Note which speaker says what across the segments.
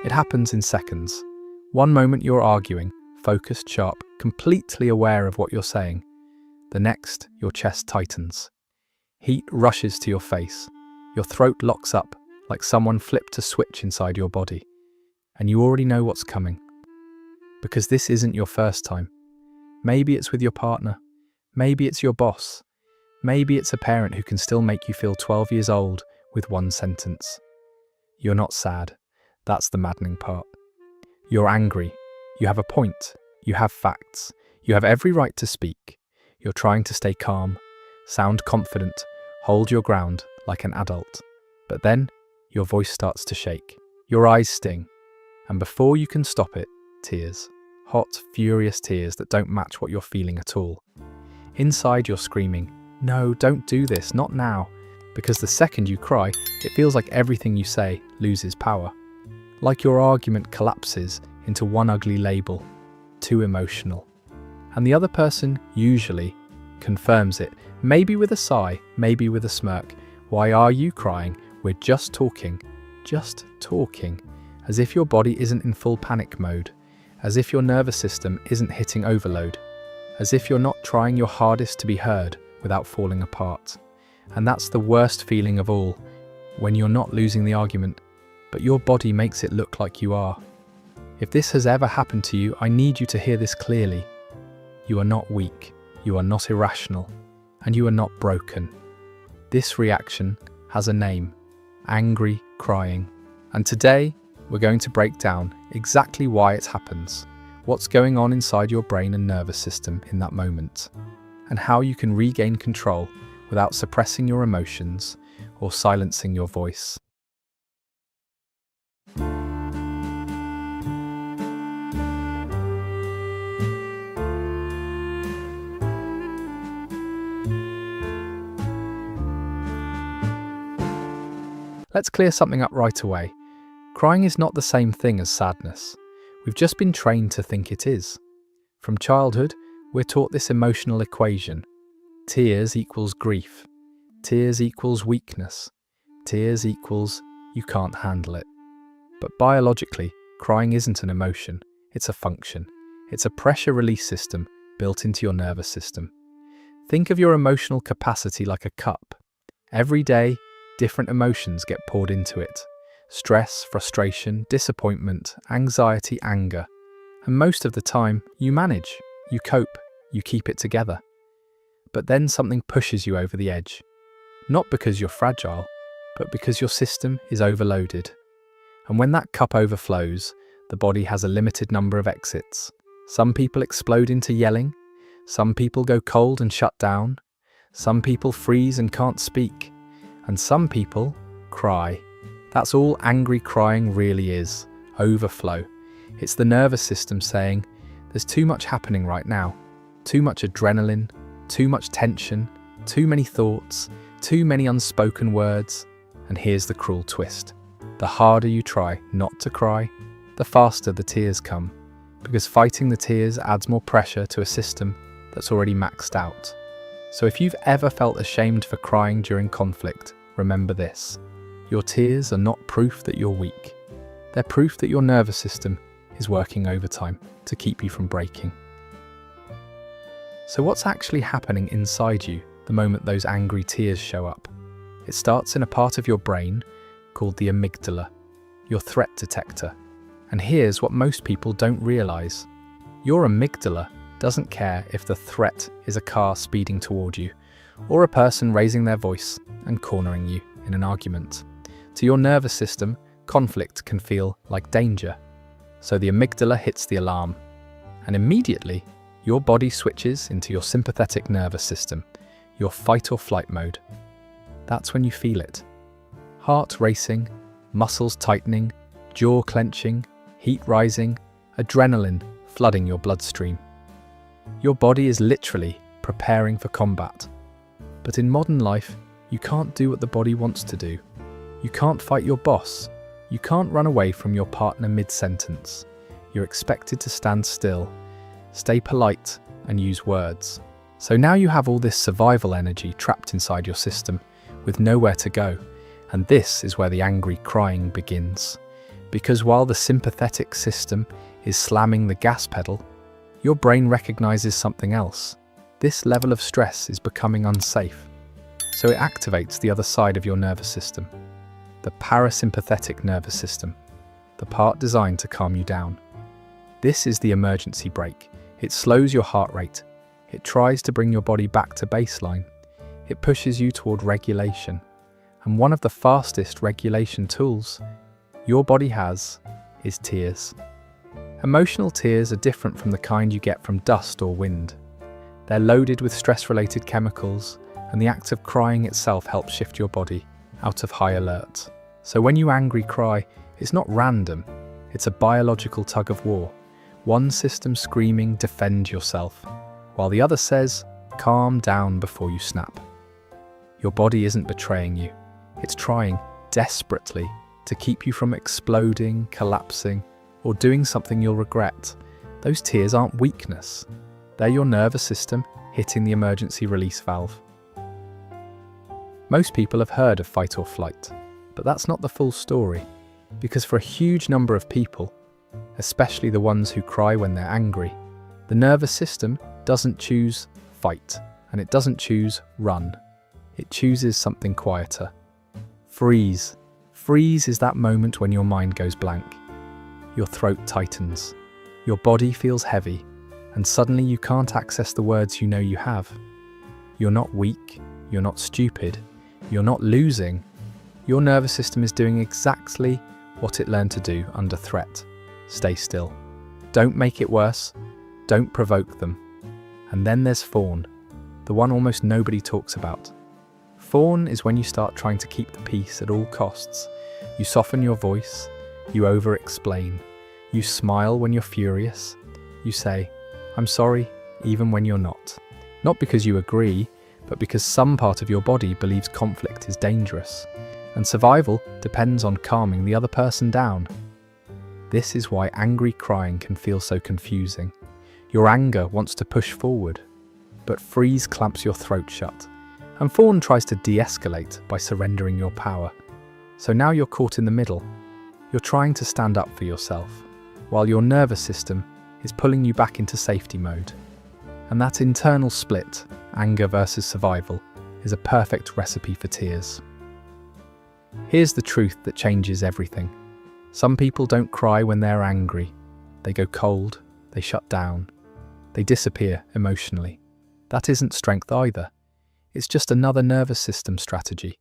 Speaker 1: It happens in seconds. One moment you're arguing, focused, sharp, completely aware of what you're saying. The next, your chest tightens. Heat rushes to your face. Your throat locks up like someone flipped a switch inside your body. And you already know what's coming. Because this isn't your first time. Maybe it's with your partner. Maybe it's your boss. Maybe it's a parent who can still make you feel 12 years old with one sentence. You're not sad. That's the maddening part. You're angry. You have a point. You have facts. You have every right to speak. You're trying to stay calm, sound confident, hold your ground like an adult. But then, your voice starts to shake. Your eyes sting. And before you can stop it, tears. Hot, furious tears that don't match what you're feeling at all. Inside, you're screaming, "No, don't do this, not now." Because the second you cry, it feels like everything you say loses power. Like your argument collapses into one ugly label, too emotional. And the other person, usually, confirms it, maybe with a sigh, maybe with a smirk. "Why are you crying? We're just talking." Just talking. As if your body isn't in full panic mode. As if your nervous system isn't hitting overload. As if you're not trying your hardest to be heard without falling apart. And that's the worst feeling of all, when you're not losing the argument, but your body makes it look like you are. If this has ever happened to you, I need you to hear this clearly. You are not weak, you are not irrational, and you are not broken. This reaction has a name: angry crying. And today, we're going to break down exactly why it happens, what's going on inside your brain and nervous system in that moment, and how you can regain control without suppressing your emotions or silencing your voice. Let's clear something up right away. Crying is not the same thing as sadness. We've just been trained to think it is. From childhood, we're taught this emotional equation. Tears equals grief. Tears equals weakness. Tears equals you can't handle it. But biologically, crying isn't an emotion. It's a function. It's a pressure release system built into your nervous system. Think of your emotional capacity like a cup. Every day, different emotions get poured into it. Stress, frustration, disappointment, anxiety, anger. And most of the time, you manage, you cope, you keep it together. But then something pushes you over the edge. Not because you're fragile, but because your system is overloaded. And when that cup overflows, the body has a limited number of exits. Some people explode into yelling. Some people go cold and shut down. Some people freeze and can't speak. And some people cry. That's all angry crying really is. Overflow. It's the nervous system saying, there's too much happening right now. Too much adrenaline, too much tension, too many thoughts, too many unspoken words. And here's the cruel twist. The harder you try not to cry, the faster the tears come. Because fighting the tears adds more pressure to a system that's already maxed out. So if you've ever felt ashamed for crying during conflict, remember this. Your tears are not proof that you're weak. They're proof that your nervous system is working overtime to keep you from breaking. So what's actually happening inside you the moment those angry tears show up? It starts in a part of your brain called the amygdala, your threat detector. And here's what most people don't realize. Your amygdala doesn't care if the threat is a car speeding toward you or a person raising their voice and cornering you in an argument. To your nervous system, conflict can feel like danger. So the amygdala hits the alarm. And immediately, your body switches into your sympathetic nervous system, your fight or flight mode. That's when you feel it. Heart racing, muscles tightening, jaw clenching, heat rising, adrenaline flooding your bloodstream. Your body is literally preparing for combat. But in modern life, you can't do what the body wants to do. You can't fight your boss. You can't run away from your partner mid-sentence. You're expected to stand still, stay polite, and use words. So now you have all this survival energy trapped inside your system with nowhere to go. And this is where the angry crying begins. Because while the sympathetic system is slamming the gas pedal, your brain recognizes something else. This level of stress is becoming unsafe. So it activates the other side of your nervous system, the parasympathetic nervous system, the part designed to calm you down. This is the emergency brake. It slows your heart rate. It tries to bring your body back to baseline. It pushes you toward regulation. And one of the fastest regulation tools your body has is tears. Emotional tears are different from the kind you get from dust or wind. They're loaded with stress-related chemicals, and the act of crying itself helps shift your body out of high alert. So when you angry cry, it's not random. It's a biological tug of war. One system screaming, defend yourself, while the other says, calm down before you snap. Your body isn't betraying you. It's trying desperately to keep you from exploding, collapsing, or doing something you'll regret. Those tears aren't weakness. They're your nervous system hitting the emergency release valve. Most people have heard of fight or flight, but that's not the full story. Because for a huge number of people, especially the ones who cry when they're angry, the nervous system doesn't choose fight, and it doesn't choose run. It chooses something quieter. Freeze. Freeze is that moment when your mind goes blank. Your throat tightens. Your body feels heavy, and suddenly you can't access the words you know you have. You're not weak. You're not stupid. You're not losing. Your nervous system is doing exactly what it learned to do under threat. Stay still. Don't make it worse. Don't provoke them. And then there's fawn, the one almost nobody talks about. Fawn is when you start trying to keep the peace at all costs. You soften your voice. You over-explain. You smile when you're furious. You say, I'm sorry, even when you're not. Not because you agree, but because some part of your body believes conflict is dangerous, and survival depends on calming the other person down. This is why angry crying can feel so confusing. Your anger wants to push forward, but freeze clamps your throat shut, and fawn tries to de-escalate by surrendering your power. So now you're caught in the middle. You're trying to stand up for yourself, while your nervous system is pulling you back into safety mode. And that internal split, anger versus survival, is a perfect recipe for tears. Here's the truth that changes everything. Some people don't cry when they're angry. They go cold, they shut down, they disappear emotionally. That isn't strength either. It's just another nervous system strategy.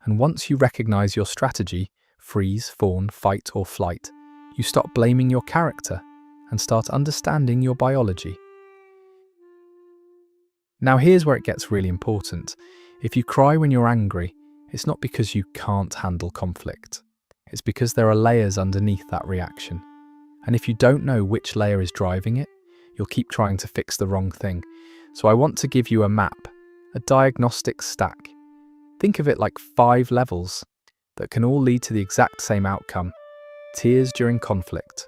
Speaker 1: And once you recognize your strategy, freeze, fawn, fight or flight, you stop blaming your character and start understanding your biology. Now here's where it gets really important. If you cry when you're angry, it's not because you can't handle conflict. It's because there are layers underneath that reaction. And if you don't know which layer is driving it, you'll keep trying to fix the wrong thing. So I want to give you a map, a diagnostic stack. Think of it like 5 levels that can all lead to the exact same outcome: tears during conflict.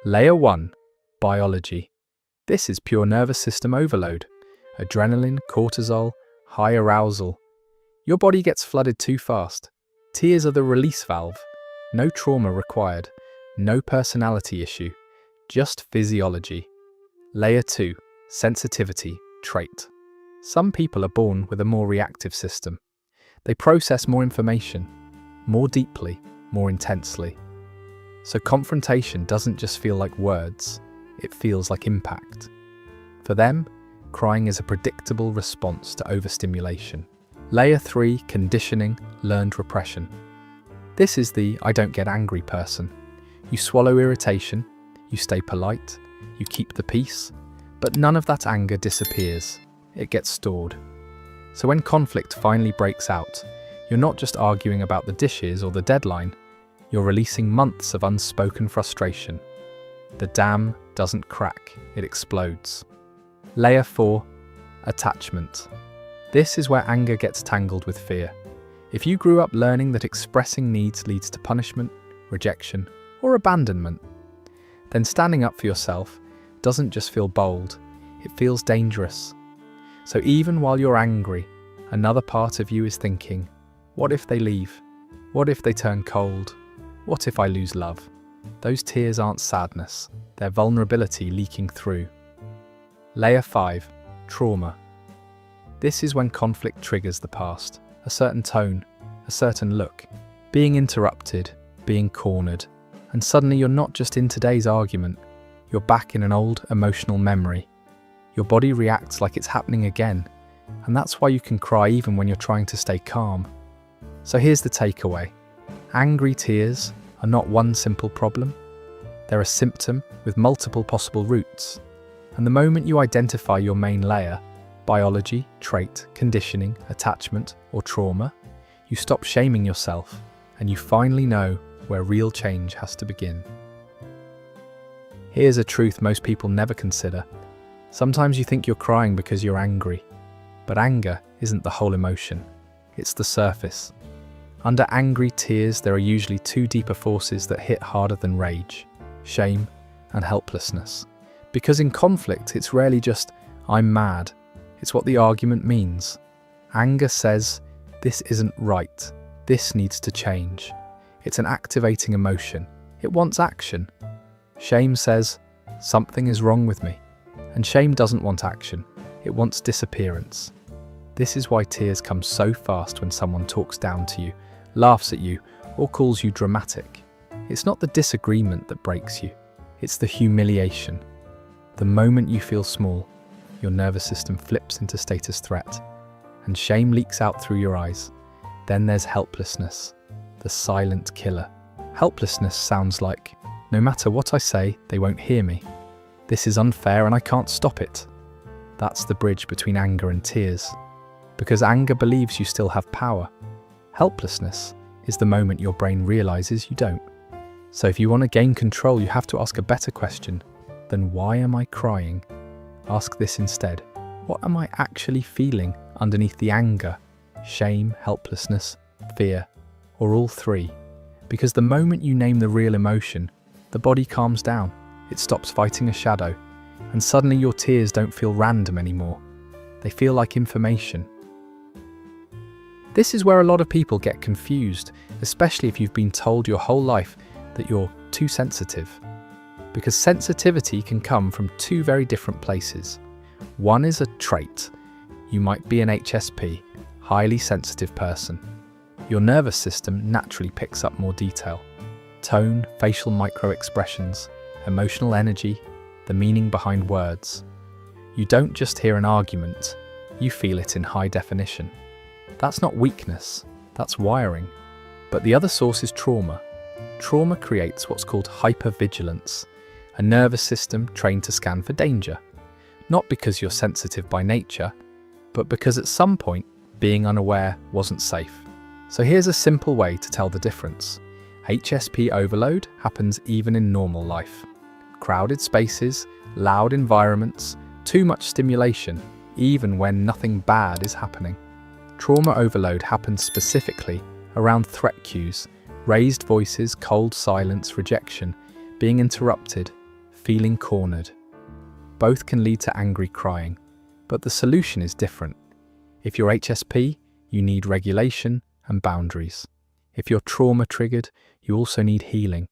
Speaker 1: Layer 1, biology. This is pure nervous system overload. Adrenaline, cortisol, high arousal. Your body gets flooded too fast. Tears are the release valve. No trauma required. No personality issue. Just physiology. Layer 2, sensitivity, trait. Some people are born with a more reactive system. They process more information, more deeply, more intensely. So confrontation doesn't just feel like words, it feels like impact. For them, crying is a predictable response to overstimulation. Layer 3, conditioning, learned repression. This is the I don't get angry person. You swallow irritation, you stay polite, you keep the peace, but none of that anger disappears. It gets stored. So when conflict finally breaks out, you're not just arguing about the dishes or the deadline, you're releasing months of unspoken frustration. The dam doesn't crack, it explodes. Layer 4, attachment. This is where anger gets tangled with fear. If you grew up learning that expressing needs leads to punishment, rejection, or abandonment, then standing up for yourself doesn't just feel bold, it feels dangerous. So even while you're angry, another part of you is thinking, what if they leave? What if they turn cold? What if I lose love? Those tears aren't sadness, they're vulnerability leaking through. Layer 5. Trauma. This is when conflict triggers the past, a certain tone, a certain look, being interrupted, being cornered, and suddenly you're not just in today's argument, you're back in an old emotional memory. Your body reacts like it's happening again, and that's why you can cry even when you're trying to stay calm. So here's the takeaway. Angry tears are not one simple problem. They're a symptom with multiple possible roots. And the moment you identify your main layer, biology, trait, conditioning, attachment, or trauma, you stop shaming yourself and you finally know where real change has to begin. Here's a truth most people never consider. Sometimes you think you're crying because you're angry, but anger isn't the whole emotion. It's the surface. Under angry tears, there are usually two deeper forces that hit harder than rage: shame and helplessness. Because in conflict, it's rarely just, "I'm mad." It's what the argument means. Anger says, "This isn't right. This needs to change." It's an activating emotion. It wants action. Shame says, "Something is wrong with me." And shame doesn't want action. It wants disappearance. This is why tears come so fast when someone talks down to you, laughs at you, or calls you dramatic. It's not the disagreement that breaks you. It's the humiliation. The moment you feel small, your nervous system flips into status threat, and shame leaks out through your eyes. Then there's helplessness, the silent killer. Helplessness sounds like, no matter what I say, they won't hear me. This is unfair and I can't stop it. That's the bridge between anger and tears. Because anger believes you still have power. Helplessness is the moment your brain realizes you don't. So if you want to gain control, you have to ask a better question than "Why am I crying?" Ask this instead: what am I actually feeling underneath the anger, shame, helplessness, fear, or all three? Because the moment you name the real emotion, the body calms down, it stops fighting a shadow, and suddenly your tears don't feel random anymore. They feel like information. This is where a lot of people get confused, especially if you've been told your whole life that you're too sensitive. Because sensitivity can come from two very different places. One is a trait. You might be an HSP, highly sensitive person. Your nervous system naturally picks up more detail. Tone, facial micro-expressions, emotional energy, the meaning behind words. You don't just hear an argument, you feel it in high definition. That's not weakness, that's wiring. But the other source is trauma. Trauma creates what's called hypervigilance, a nervous system trained to scan for danger. Not because you're sensitive by nature, but because at some point, being unaware wasn't safe. So here's a simple way to tell the difference. HSP overload happens even in normal life. Crowded spaces, loud environments, too much stimulation, even when nothing bad is happening. Trauma overload happens specifically around threat cues, raised voices, cold silence, rejection, being interrupted, feeling cornered. Both can lead to angry crying, but the solution is different. If you're HSP, you need regulation and boundaries. If you're trauma triggered, you also need healing,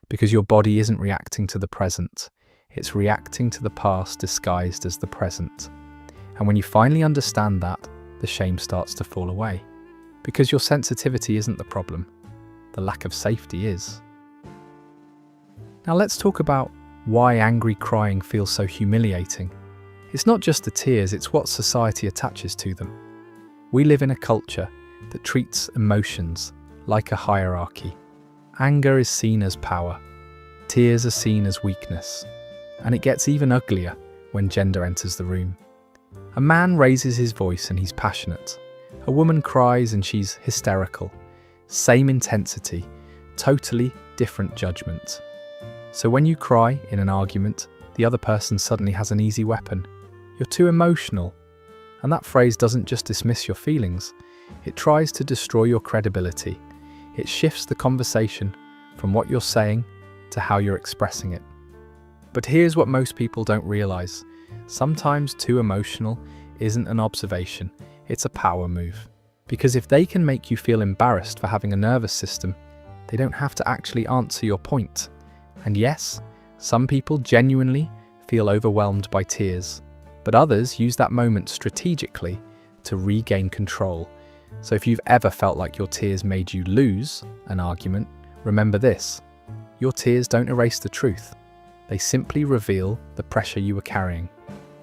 Speaker 1: because your body isn't reacting to the present, it's reacting to the past disguised as the present. And when you finally understand that, the shame starts to fall away. Because your sensitivity isn't the problem, the lack of safety is. Now let's talk about why angry crying feels so humiliating. It's not just the tears, it's what society attaches to them. We live in a culture that treats emotions like a hierarchy. Anger is seen as power, tears are seen as weakness, and it gets even uglier when gender enters the room. A man raises his voice and he's passionate. A woman cries and she's hysterical. Same intensity, totally different judgment. So when you cry in an argument, the other person suddenly has an easy weapon. You're too emotional. And that phrase doesn't just dismiss your feelings, it tries to destroy your credibility. It shifts the conversation from what you're saying to how you're expressing it. But here's what most people don't realize. Sometimes too emotional isn't an observation, it's a power move. Because if they can make you feel embarrassed for having a nervous system, they don't have to actually answer your point. And yes, some people genuinely feel overwhelmed by tears, but others use that moment strategically to regain control. So if you've ever felt like your tears made you lose an argument, remember this: your tears don't erase the truth. They simply reveal the pressure you were carrying.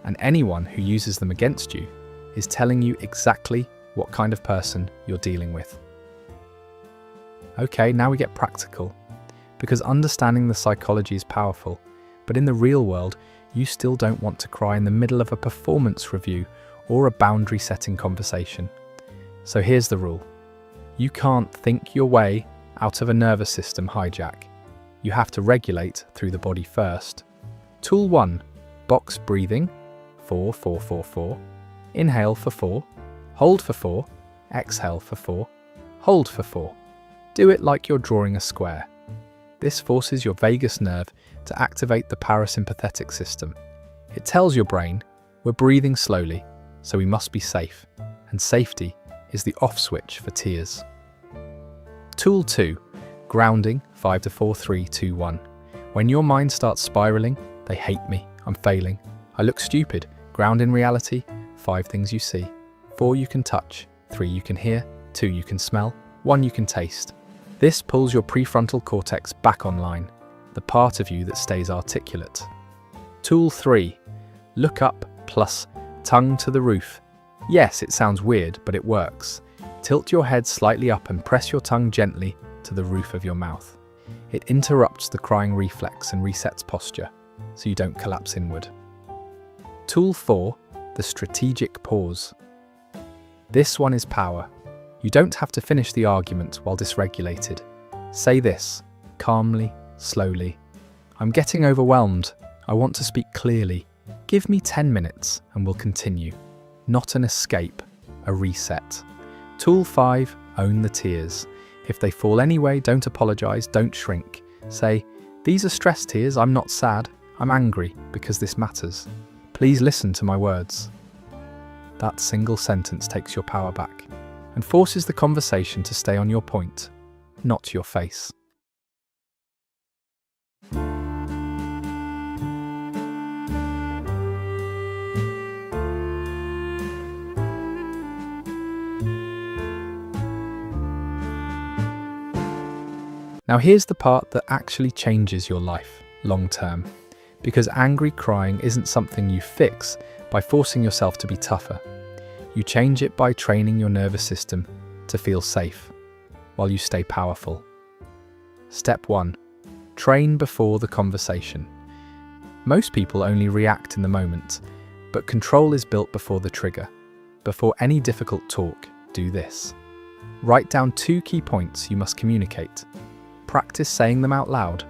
Speaker 1: And anyone who uses them against you is telling you exactly what kind of person you're dealing with. Okay, now we get practical. Because understanding the psychology is powerful, but in the real world, you still don't want to cry in the middle of a performance review or a boundary-setting conversation. So here's the rule. You can't think your way out of a nervous system hijack. You have to regulate through the body first. Tool 1. Box breathing. 4, 4, 4, 4. Inhale for 4. Hold for 4. Exhale for 4. Hold for 4. Do it like you're drawing a square. This forces your vagus nerve to activate the parasympathetic system. It tells your brain, we're breathing slowly, so we must be safe. And safety is the off switch for tears. Tool 2. Grounding. 5 to 4, 3, 2, 1. When your mind starts spiraling, they hate me, I'm failing, I look stupid. Ground in reality. 5 things you see. 4 you can touch. 3 you can hear. 2 you can smell. 1 you can taste. This pulls your prefrontal cortex back online, the part of you that stays articulate. Tool 3. Look up plus tongue to the roof. Yes, it sounds weird, but it works. Tilt your head slightly up and press your tongue gently to the roof of your mouth. It interrupts the crying reflex and resets posture, so you don't collapse inward. Tool 4. The strategic pause. This one is power. You don't have to finish the argument while dysregulated. Say this, calmly, slowly. I'm getting overwhelmed. I want to speak clearly. Give me 10 minutes and we'll continue. Not an escape, a reset. Tool 5. Own the tears. If they fall anyway, don't apologize, don't shrink. Say, these are stress tears, I'm not sad, I'm angry because this matters. Please listen to my words. That single sentence takes your power back and forces the conversation to stay on your point, not your face. Now here's the part that actually changes your life long term, because angry crying isn't something you fix by forcing yourself to be tougher. You change it by training your nervous system to feel safe, while you stay powerful. Step 1. Train before the conversation. Most people only react in the moment, but control is built before the trigger. Before any difficult talk, do this. Write down 2 key points you must communicate. Practice saying them out loud.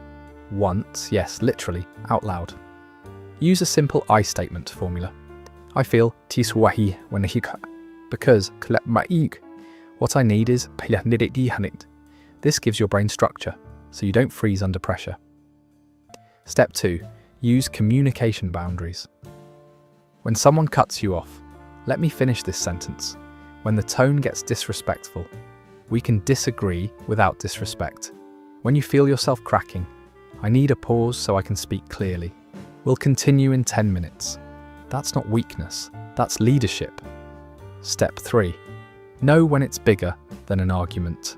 Speaker 1: Once, yes, literally, out loud. Use a simple I statement formula. I feel tiswahi when because what I need is. This gives your brain structure, so you don't freeze under pressure. Step 2. Use communication boundaries. When someone cuts you off, let me finish this sentence. When the tone gets disrespectful, we can disagree without disrespect. When you feel yourself cracking, I need a pause so I can speak clearly. We'll continue in 10 minutes. That's not weakness, that's leadership. Step 3. Know when it's bigger than an argument.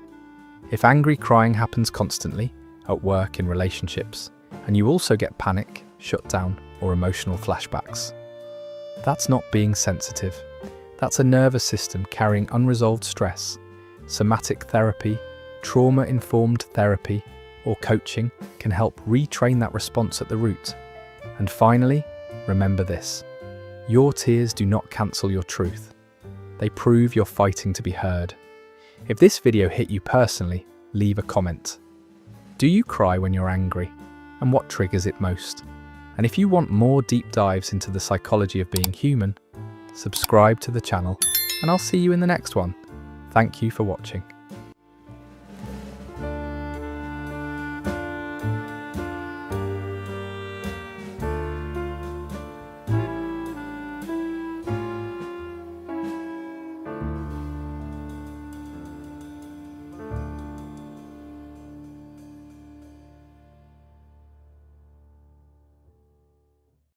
Speaker 1: If angry crying happens constantly, at work, in relationships, and you also get panic, shutdown, or emotional flashbacks, that's not being sensitive. That's a nervous system carrying unresolved stress. Somatic therapy, trauma-informed therapy, or coaching can help retrain that response at the root. And finally, remember this. Your tears do not cancel your truth. They prove you're fighting to be heard. If this video hit you personally, leave a comment. Do you cry when you're angry? And what triggers it most? And if you want more deep dives into the psychology of being human, subscribe to the channel, and I'll see you in the next one. Thank you for watching.